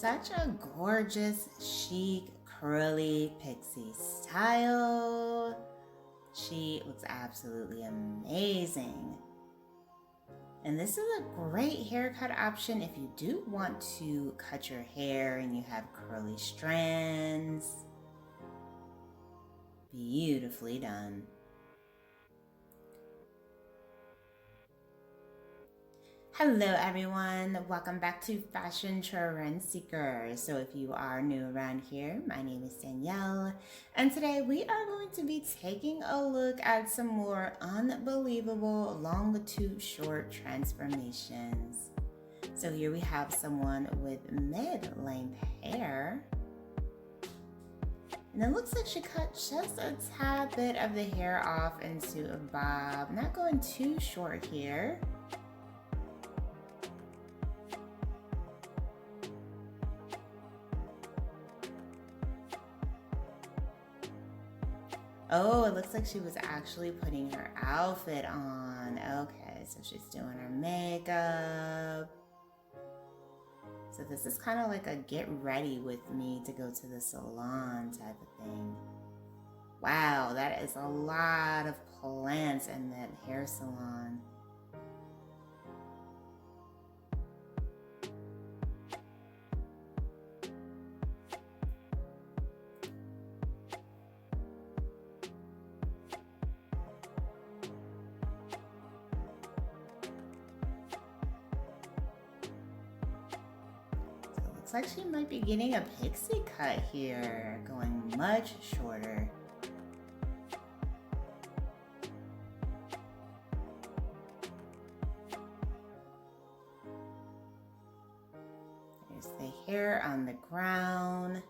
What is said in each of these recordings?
such a gorgeous, chic, curly pixie style. She looks absolutely amazing. And this is a great haircut option if you do want to cut your hair and you have curly strands. Beautifully done. Hello everyone, welcome back to Fashion Trend Seeker. So if you are new around here, my name is Danielle, and today we are going to be taking a look at some more unbelievable long to short transformations. So here we have someone with mid-length hair, and it looks like she cut just a tad bit of the hair off into a bob, not going too short here. Oh, it looks like she was actually putting her outfit on. Okay, so she's doing her makeup. So this is kind of like a get ready with me to go to the salon type of thing. Wow, that is a lot of plants in that hair salon. Looks like she might be getting a pixie cut here, going much shorter. There's the hair on the ground.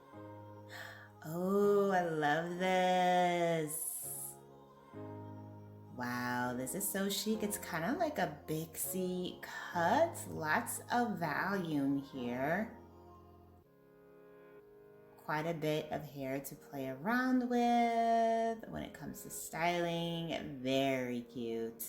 Oh, I love this. Wow, this is so chic. It's kind of like a pixie cut. Lots of volume here. Quite a bit of hair to play around with when it comes to styling. Very cute.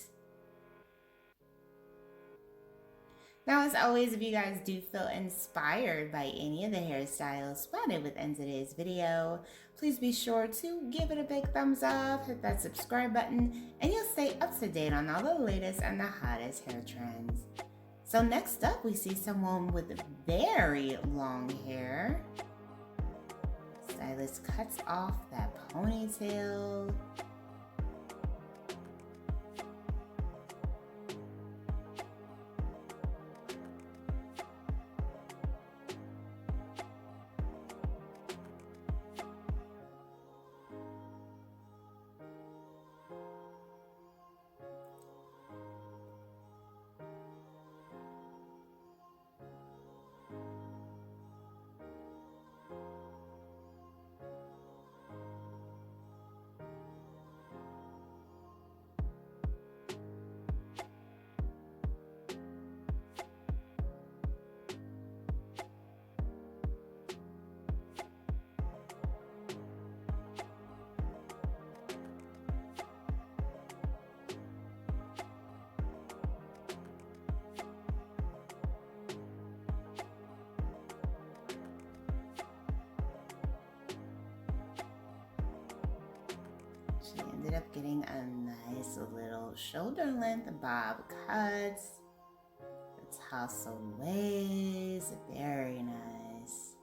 Now, as always, if you guys do feel inspired by any of the hairstyles spotted within today's video, please be sure to give it a big thumbs up, hit that subscribe button, and you'll stay up to date on all the latest and the hottest hair trends. So next up, we see someone with very long hair. Stylist cuts off that ponytail. She ended up getting a nice little shoulder length bob cut. The tassel waves, very nice.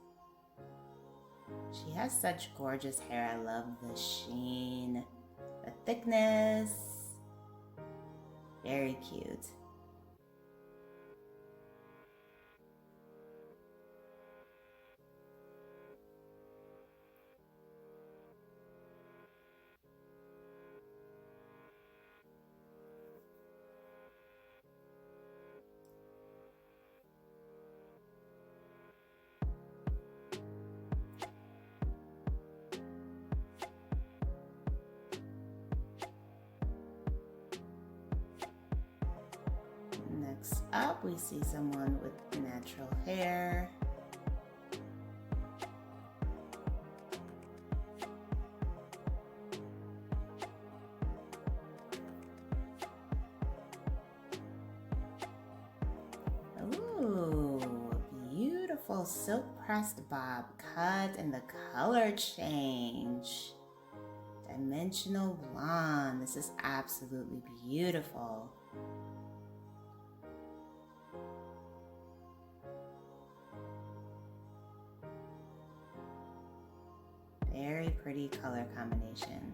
She has such gorgeous hair. I love the sheen, the thickness. Very cute. Next up, we see someone with natural hair. Ooh, beautiful beautiful silk pressed bob cut and the color change. Dimensional blonde. This is absolutely beautiful. Very pretty color combination.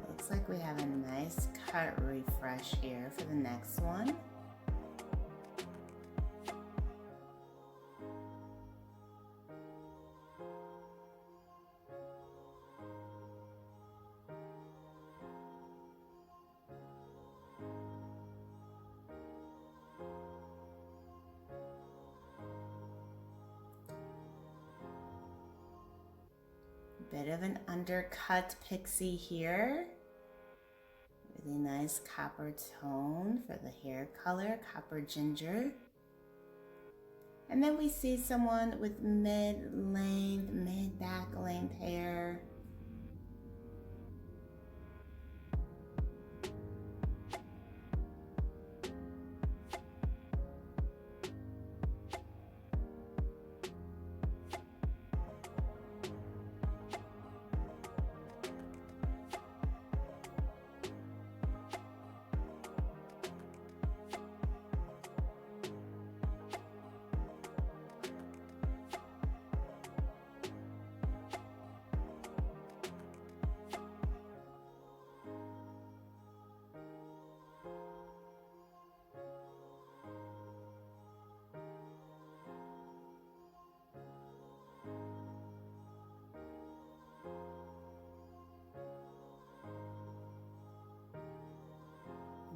Looks like we have a nice cut refresh here for the next one. Bit of an undercut pixie here. Really nice copper tone for the hair color, copper ginger. And then we see someone with mid-length, mid-back length hair.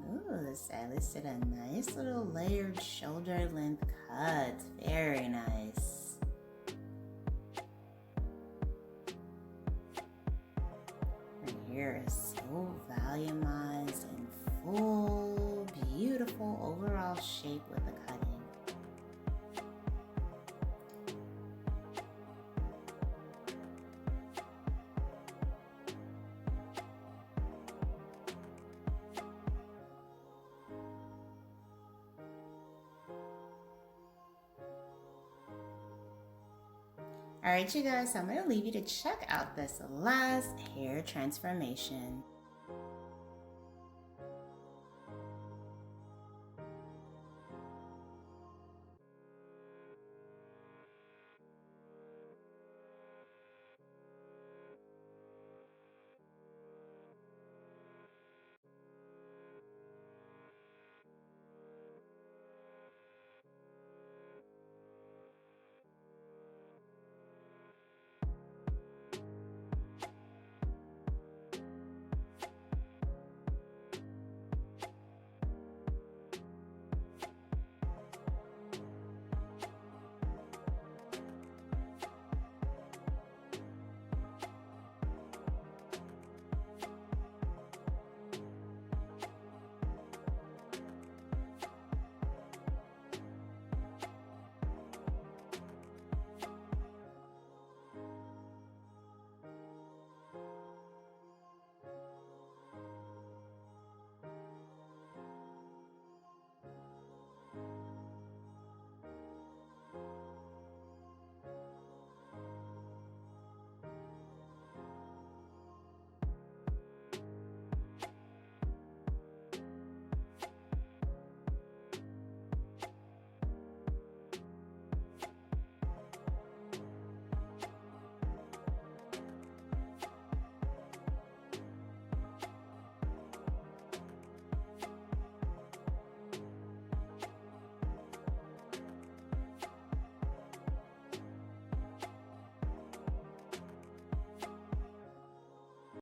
Ooh, the stylist did a nice little layered shoulder length cut. Very nice. Her hair is so volumized and full, beautiful overall shape with the cutting. All right, you guys, so I'm going to leave you to check out this last hair transformation.